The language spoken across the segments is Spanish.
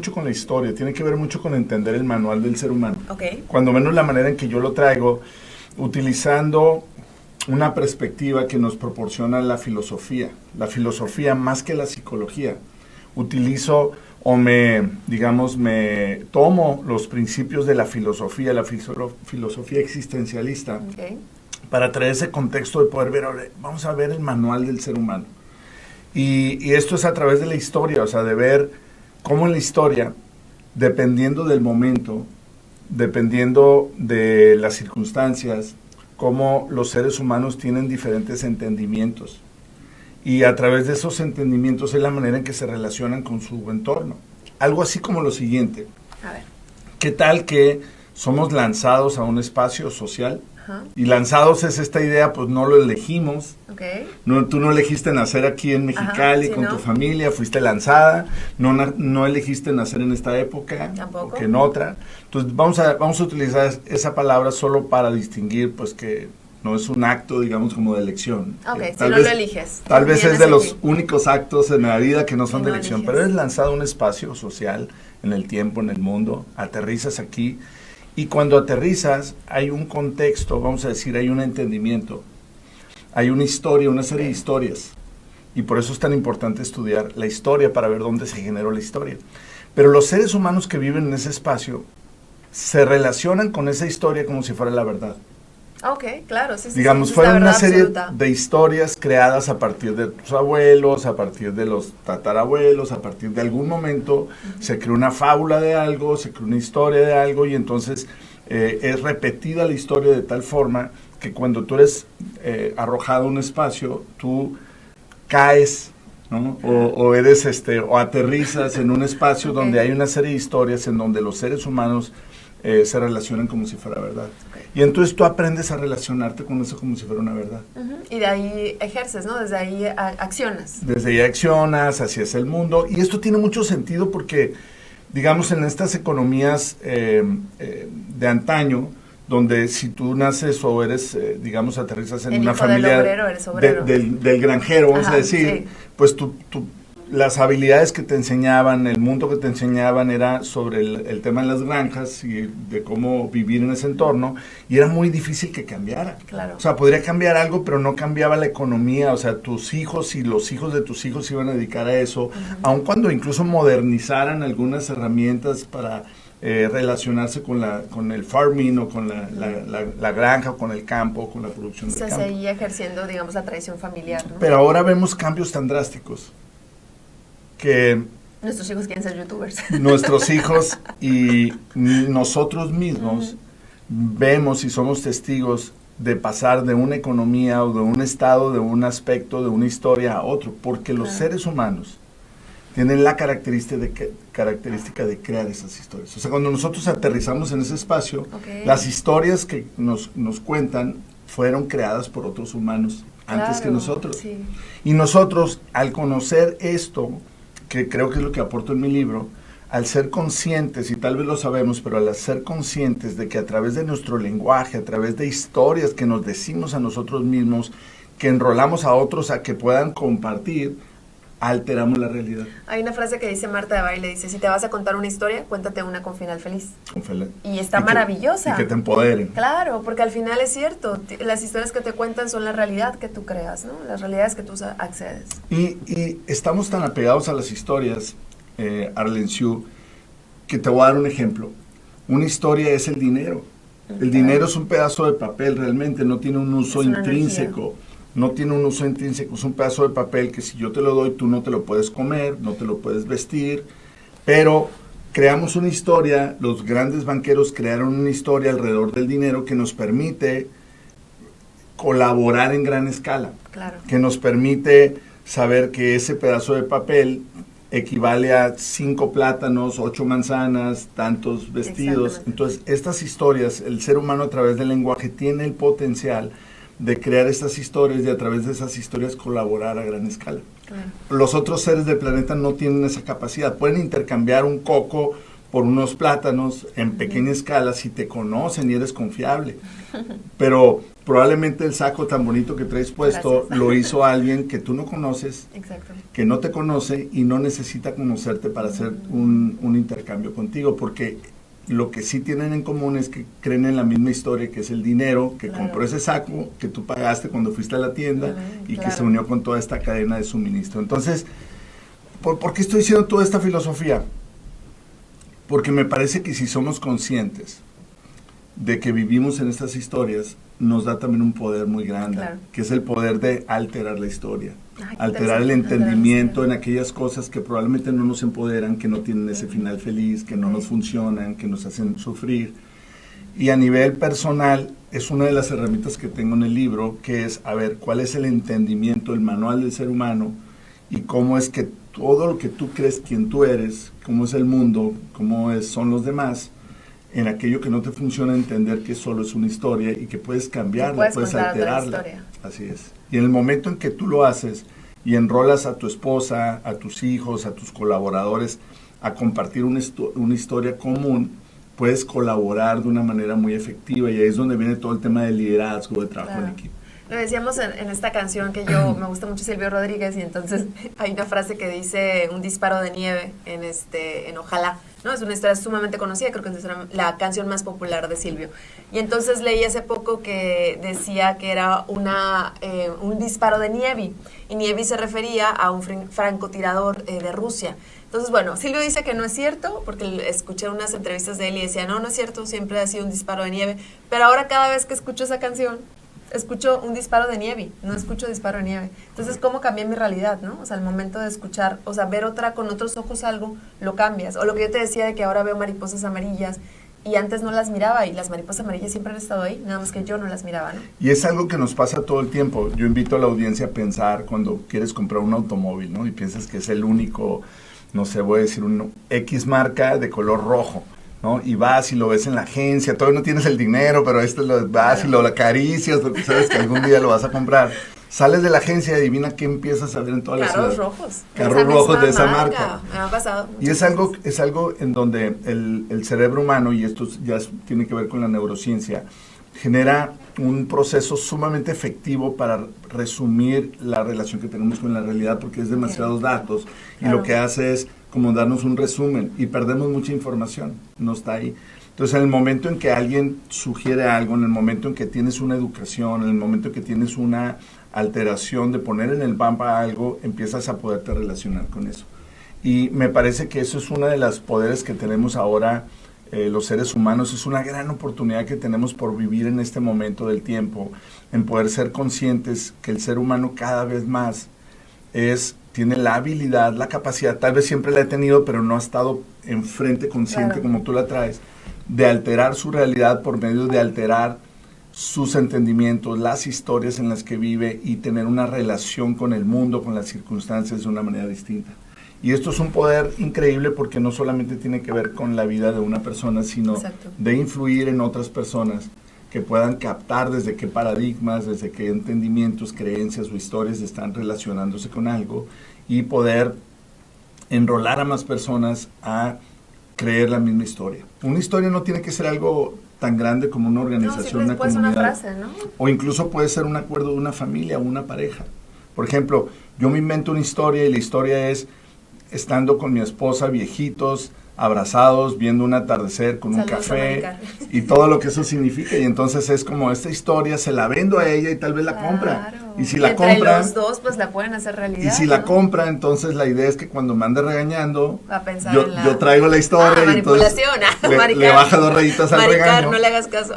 mucho con la historia, tiene que ver mucho con entender el manual del ser humano. Okay. Cuando menos la manera en que yo lo traigo, utilizando una perspectiva que nos proporciona la filosofía más que la psicología. Utilizo me tomo los principios de la filosofía existencialista, Okay. para traer ese contexto de poder ver, vamos a ver el manual del ser humano. Y esto es a través de la historia, o sea, de ver cómo en la historia, dependiendo del momento, dependiendo de las circunstancias, cómo los seres humanos tienen diferentes entendimientos. Y a través de esos entendimientos es la manera en que se relacionan con su entorno. Algo así como lo siguiente. A ver. ¿Qué tal que somos lanzados a un espacio social? Ajá. Y lanzados es esta idea, pues no lo elegimos. Okay. Tú no elegiste nacer aquí en Mexicali. Ajá, sí, con ¿no? tu familia, fuiste lanzada. No elegiste nacer en esta época. Tampoco. O que en otra. Entonces vamos a utilizar esa palabra solo para distinguir, pues, que no es un acto, digamos, como de elección. Ok, si Tal no vez, lo eliges. Tal vez es Vienes de los aquí. únicos actos en la vida que no son Que de no elección, eliges. pero eres lanzado a un espacio social, en el tiempo, en el mundo, aterrizas aquí, y cuando aterrizas hay un contexto, vamos a decir, hay un entendimiento, hay una historia, una serie de historias, y por eso es tan importante estudiar la historia para ver dónde se generó la historia. Pero los seres humanos que viven en ese espacio se relacionan con esa historia como si fuera la verdad. Ok, claro, sí, sí. Digamos, sí, fueron una serie absoluta. de historias creadas a partir de tus abuelos, a partir de los tatarabuelos, a partir de algún momento se creó una fábula de algo, se creó una historia de algo, y entonces es repetida la historia de tal forma que cuando tú eres arrojado a un espacio, tú caes, ¿no? O eres o aterrizas en un espacio Okay. donde hay una serie de historias en donde los seres humanos se relacionan como si fuera verdad. Okay. Y entonces tú aprendes a relacionarte con eso como si fuera una verdad. Ujú. Y de ahí ejerces, ¿no? Desde ahí accionas. Desde ahí accionas, así es el mundo. Y esto tiene mucho sentido porque, digamos, en estas economías de antaño, donde si tú naces o eres, digamos, aterrizas en El una hijo familia del obrero, eres obrero. del granjero, vamos Ajá, a decir, sí. pues las habilidades que te enseñaban, el mundo que te enseñaban era sobre el tema de las granjas y de cómo vivir en ese entorno, y era muy difícil que cambiara. Claro. O sea, podría cambiar algo, pero no cambiaba la economía. O sea, tus hijos y los hijos de tus hijos se iban a dedicar a eso, aun cuando incluso modernizaran algunas herramientas para relacionarse con el farming o con la granja o con el campo o con la producción del Se campo. seguía ejerciendo, digamos, la tradición familiar, ¿no? Pero ahora vemos cambios tan drásticos que Nuestros hijos quieren ser youtubers. nuestros hijos y nosotros mismos vemos y somos testigos de pasar de una economía o de un estado, de un aspecto, de una historia a otro, porque los seres humanos tienen la característica de crear esas historias. O sea, cuando nosotros aterrizamos en ese espacio, las historias que nos cuentan fueron creadas por otros humanos antes que nosotros. Sí. Y nosotros, al conocer esto, que creo que es lo que aporto en mi libro, al ser conscientes, y tal vez lo sabemos, pero al ser conscientes de que a través de nuestro lenguaje, a través de historias que nos decimos a nosotros mismos, que enrolamos a otros a que puedan compartir, alteramos la realidad. Hay una frase que dice Marta de Baile, dice, si te vas a contar una historia, cuéntate una con final feliz. Y está maravillosa. Y que te empoderen. Claro, porque al final es cierto, las historias que te cuentan son la realidad que tú creas, ¿no? Las realidades que tú accedes. Y estamos tan apegados a las historias, Arlen Siu, que te voy a dar un ejemplo. Una historia es el dinero. El dinero es un pedazo de papel, realmente no tiene un uso intrínseco. Energía. No tiene un uso intrínseco, es un pedazo de papel que si yo te lo doy, tú no te lo puedes comer, no te lo puedes vestir, pero creamos una historia, los grandes banqueros crearon una historia alrededor del dinero que nos permite colaborar en gran escala, claro. Que nos permite saber que ese pedazo de papel equivale a 5 plátanos, 8 manzanas, tantos vestidos. Entonces, estas historias, el ser humano a través del lenguaje tiene el potencial de crear estas historias y a través de esas historias colaborar a gran escala. Claro. Los otros seres del planeta no tienen esa capacidad. Pueden intercambiar un coco por unos plátanos en pequeña escala si te conocen y eres confiable. Pero probablemente el saco tan bonito que traes puesto lo hizo alguien que tú no conoces, exacto, que no te conoce y no necesita conocerte para hacer un intercambio contigo, porque lo que sí tienen en común es que creen en la misma historia, que es el dinero que compró ese saco que tú pagaste cuando fuiste a la tienda y que se unió con toda esta cadena de suministro. Entonces, ¿por qué estoy diciendo toda esta filosofía? Porque me parece que si somos conscientes de que vivimos en estas historias, nos da también un poder muy grande, que es el poder de alterar la historia, alterar el entendimiento en aquellas cosas que probablemente no nos empoderan, que no tienen ese final feliz, que no nos funcionan, que nos hacen sufrir. Y a nivel personal, es una de las herramientas que tengo en el libro, que es, a ver, cuál es el entendimiento, el manual del ser humano, y cómo es que todo lo que tú crees, quién tú eres, cómo es el mundo, son los demás, en aquello que no te funciona, entender que solo es una historia y que puedes cambiarla, puedes alterarla. Así es. Y en el momento en que tú lo haces y enrolas a tu esposa, a tus hijos, a tus colaboradores a compartir una historia común, puedes colaborar de una manera muy efectiva, y ahí es donde viene todo el tema del liderazgo, de trabajo en equipo. Lo decíamos en esta canción que yo me gusta mucho Silvio Rodríguez, y entonces hay una frase que dice un disparo de nieve en Ojalá, ¿no? Es una historia sumamente conocida, creo que es la canción más popular de Silvio. Y entonces leí hace poco que decía que era un disparo de Nievi, y Nievi se refería a un francotirador de Rusia. Entonces, bueno, Silvio dice que no es cierto, porque escuché unas entrevistas de él y decía, no es cierto, siempre ha sido un disparo de nieve, pero ahora cada vez que escucho esa canción, escucho un disparo de nieve, no escucho disparo de nieve. Entonces, ¿cómo cambié mi realidad, no? O sea, al momento de escuchar, o sea, ver con otros ojos algo, lo cambias. O lo que yo te decía de que ahora veo mariposas amarillas y antes no las miraba, y las mariposas amarillas siempre han estado ahí, nada más que yo no las miraba, ¿no? Y es algo que nos pasa todo el tiempo. Yo invito a la audiencia a pensar cuando quieres comprar un automóvil, ¿no? Y piensas que es el único, no sé, voy a decir un X marca de color rojo, ¿no? Y vas y lo ves en la agencia, todavía no tienes el dinero, pero vas y lo acaricias porque sabes que algún día lo vas a comprar. Sales de la agencia y adivina qué empiezas a ver en toda la ciudad. Carros rojos de esa marca. Me ha pasado. Y es algo en donde el cerebro humano, y esto ya tiene que ver con la neurociencia, genera un proceso sumamente efectivo para resumir la relación que tenemos con la realidad, porque es demasiados datos, y lo que hace es como darnos un resumen, y perdemos mucha información, no está ahí. Entonces, en el momento en que alguien sugiere algo, en el momento en que tienes una educación, en el momento en que tienes una alteración de poner en el mapa algo, empiezas a poderte relacionar con eso. Y me parece que eso es uno de los poderes que tenemos ahora los seres humanos. Es una gran oportunidad que tenemos por vivir en este momento del tiempo, en poder ser conscientes que el ser humano cada vez más tiene la habilidad, la capacidad, tal vez siempre la he tenido, pero no ha estado enfrente consciente como tú la traes, de alterar su realidad por medio de alterar sus entendimientos, las historias en las que vive, y tener una relación con el mundo, con las circunstancias de una manera distinta. Y esto es un poder increíble, porque no solamente tiene que ver con la vida de una persona, sino de influir en otras personas que puedan captar desde qué paradigmas, desde qué entendimientos, creencias o historias están relacionándose con algo, y poder enrolar a más personas a creer la misma historia. Una historia no tiene que ser algo tan grande como una organización, una comunidad. Una frase, ¿no? O incluso puede ser un acuerdo de una familia o una pareja. Por ejemplo, yo me invento una historia, y la historia es estando con mi esposa, viejitos, abrazados, viendo un atardecer con un café y todo lo que eso significa. Y entonces es como, esta historia se la vendo a ella y tal vez la compra. Y si la compra, los dos pues la pueden hacer realidad. Y si la compra, entonces la idea es que cuando me ande regañando, va a pensar yo traigo la historia y entonces le baja 2 rayitas al regaño. No le hagas caso.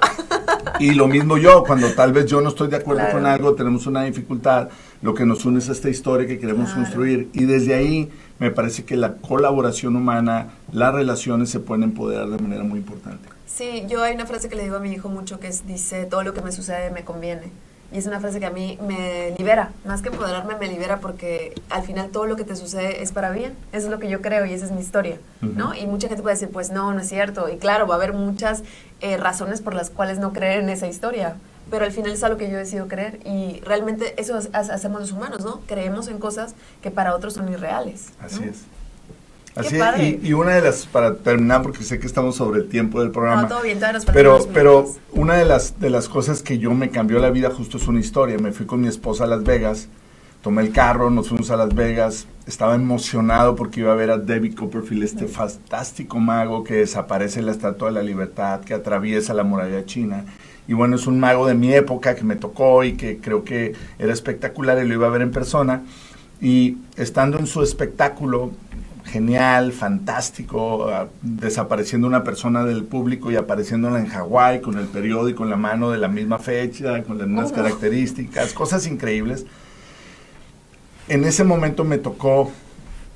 Y lo mismo yo, cuando tal vez yo no estoy de acuerdo con algo, tenemos una dificultad, lo que nos une es esta historia que queremos construir. Y desde ahí me parece que la colaboración humana, las relaciones se pueden empoderar de manera muy importante. Sí, yo hay una frase que le digo a mi hijo mucho, que dice, todo lo que me sucede me conviene. Y es una frase que a mí me libera, más que empoderarme, me libera, porque al final todo lo que te sucede es para bien. Eso es lo que yo creo, y esa es mi historia, ¿no? Y mucha gente puede decir, pues no es cierto. Y claro, va a haber muchas razones por las cuales no creer en esa historia, pero al final es algo que yo decido creer, y realmente eso hacemos los humanos, ¿no? Creemos en cosas que para otros son irreales, ¿no? Así es. Así padre. y una de las, para terminar, porque sé que estamos sobre el tiempo del programa. No, todo bien, todavía nos faltan unos pero minutos. una de las cosas que yo me cambió la vida justo es una historia. Me fui con mi esposa a Las Vegas, tomé el carro, nos fuimos a Las Vegas, estaba emocionado porque iba a ver a David Copperfield, este fantástico mago que desaparece en la Estatua de la Libertad, que atraviesa la muralla china. Y bueno, es un mago de mi época que me tocó y que creo que era espectacular y lo iba a ver en persona. Y estando en su espectáculo, genial, fantástico, desapareciendo una persona del público y apareciéndola en Hawái con el periódico en la mano de la misma fecha, con las mismas características, cosas increíbles. En ese momento me tocó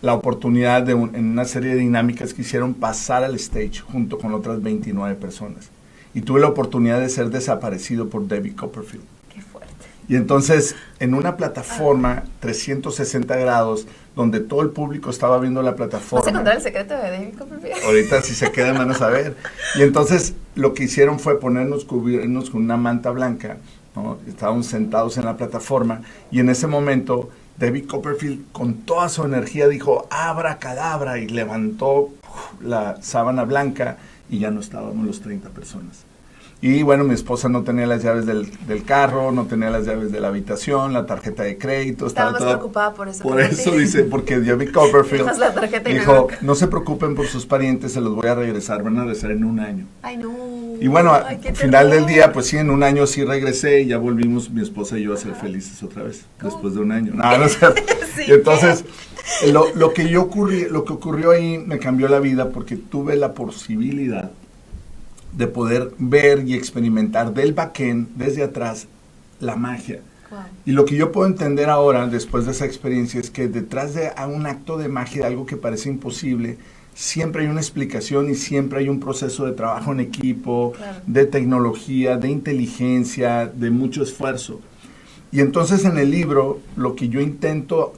la oportunidad en una serie de dinámicas que hicieron pasar al stage junto con otras 29 personas. Y tuve la oportunidad de ser desaparecido por David Copperfield. Qué fuerte. Y entonces, en una plataforma 360 grados, donde todo el público estaba viendo la plataforma. ¿Vas a contar el secreto de David Copperfield? Ahorita si se quedan van a saber. Y entonces lo que hicieron fue cubrirnos con una manta blanca, ¿no? Estábamos sentados en la plataforma y en ese momento David Copperfield con toda su energía dijo abracadabra y levantó la sábana blanca y ya no estábamos los 30 personas. Y bueno, mi esposa no tenía las llaves del carro, no tenía las llaves de la habitación, la tarjeta de crédito. Estaba más preocupada por eso. Por eso dice, porque David Copperfield la tarjeta dijo, no se preocupen por sus parientes, se los voy a regresar, van a regresar en un año. Ay, no. Y bueno, Ay, al final del día, pues sí, en un año sí regresé y ya volvimos mi esposa y yo a ser felices otra vez, después de un año. No es cierto. Sí, y entonces, lo que ocurrió ahí me cambió la vida porque tuve la posibilidad de poder ver y experimentar del backend, desde atrás, la magia. Wow. Y lo que yo puedo entender ahora, después de esa experiencia, es que detrás de un acto de magia, de algo que parece imposible, siempre hay una explicación y siempre hay un proceso de trabajo en equipo, claro, de tecnología, de inteligencia, de mucho esfuerzo. Y entonces en el libro, lo que yo intento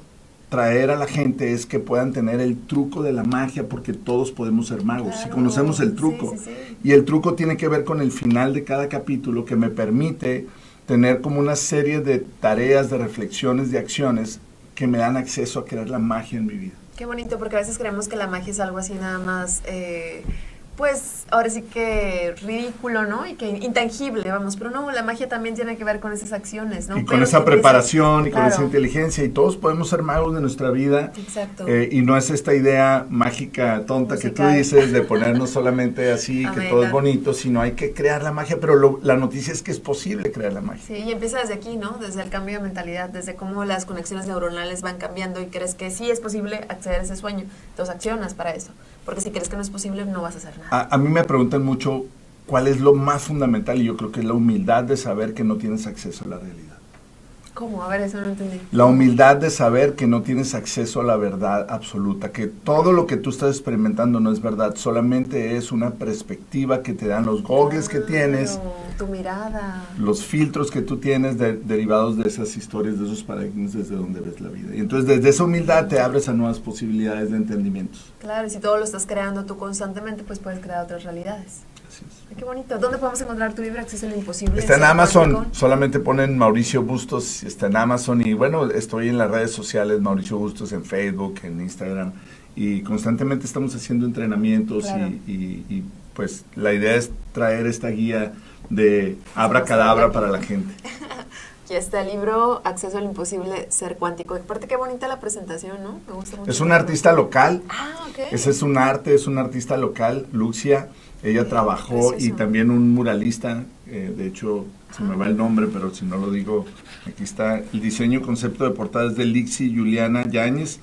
traer a la gente es que puedan tener el truco de la magia, porque todos podemos ser magos, claro, si conocemos el truco. Sí. Y el truco tiene que ver con el final de cada capítulo, que me permite tener como una serie de tareas, de reflexiones, de acciones que me dan acceso a crear la magia en mi vida. Qué bonito, porque a veces creemos que la magia es algo así nada más, pues ahora sí que ridículo, ¿no? Y que intangible, vamos, pero no, la magia también tiene que ver con esas acciones, ¿no? Y con pero esa preparación y con claro, esa inteligencia, y todos podemos ser magos de nuestra vida. Exacto. Y no es esta idea mágica, tonta musical que tú dices, de ponernos solamente así, que todo es bonito, sino hay que crear la magia, pero la noticia es que es posible crear la magia. Sí, y empieza desde aquí, ¿no? Desde el cambio de mentalidad, desde cómo las conexiones neuronales van cambiando y crees que sí es posible acceder a ese sueño. Entonces accionas para eso, porque si crees que no es posible, no vas a hacer nada. A mí me preguntan mucho cuál es lo más fundamental, y yo creo que es la humildad de saber que no tienes acceso a la realidad. ¿Cómo? A ver, eso no entendí. La humildad de saber que no tienes acceso a la verdad absoluta, que todo lo que tú estás experimentando no es verdad, solamente es una perspectiva que te dan los goggles que tienes, tu mirada, los filtros que tú tienes derivados de esas historias, de esos paradigmas desde donde ves la vida. Y entonces desde esa humildad te abres a nuevas posibilidades de entendimientos. Claro, y si todo lo estás creando tú constantemente, pues puedes crear otras realidades. Así es. Ay, qué bonito. ¿Dónde podemos encontrar tu libro Acceso a lo Imposible? Está en Amazon, solamente ponen Mauricio Bustos, está en Amazon, y bueno, estoy en las redes sociales, Mauricio Bustos, en Facebook, en Instagram, y constantemente estamos haciendo entrenamientos, claro, y pues la idea es traer esta guía de abracadabra para la gente. Aquí está el libro Acceso al Imposible, Ser Cuántico. Aparte, qué bonita la presentación, ¿no? Me gusta mucho. Es un artista local. Ok. Ese es un arte, es un artista local, Lucia. Ella trabajó, precioso, y también un muralista, de hecho se me va el nombre, pero si no lo digo, aquí está el diseño y concepto de portadas de Lixi Juliana Yáñez,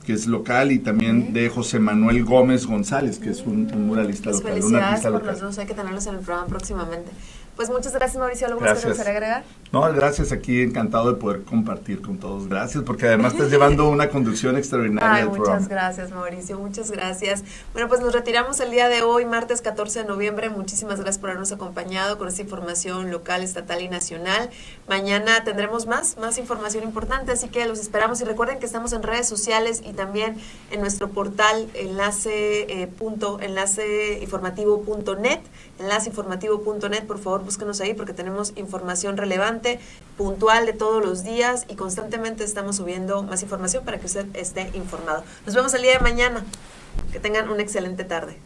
que es local, y también de José Manuel Gómez González, que es un muralista pues local, un artista por local. Los dos, hay que tenerlos en el programa próximamente. Pues muchas gracias, Mauricio. ¿Algo más que te gustaría agregar? No, gracias, aquí encantado de poder compartir con todos. Gracias, porque además estás llevando una conducción extraordinaria del programa. Muchas gracias, Mauricio, muchas gracias. Bueno, pues nos retiramos el día de hoy, martes 14 de noviembre. Muchísimas gracias por habernos acompañado con esta información local, estatal y nacional. Mañana tendremos más información importante, así que los esperamos. Y recuerden que estamos en redes sociales y también en nuestro portal enlaceinformativo.net, por favor búsquenos ahí porque tenemos información relevante, puntual de todos los días, y constantemente estamos subiendo más información para que usted esté informado. Nos vemos el día de mañana. Que tengan una excelente tarde.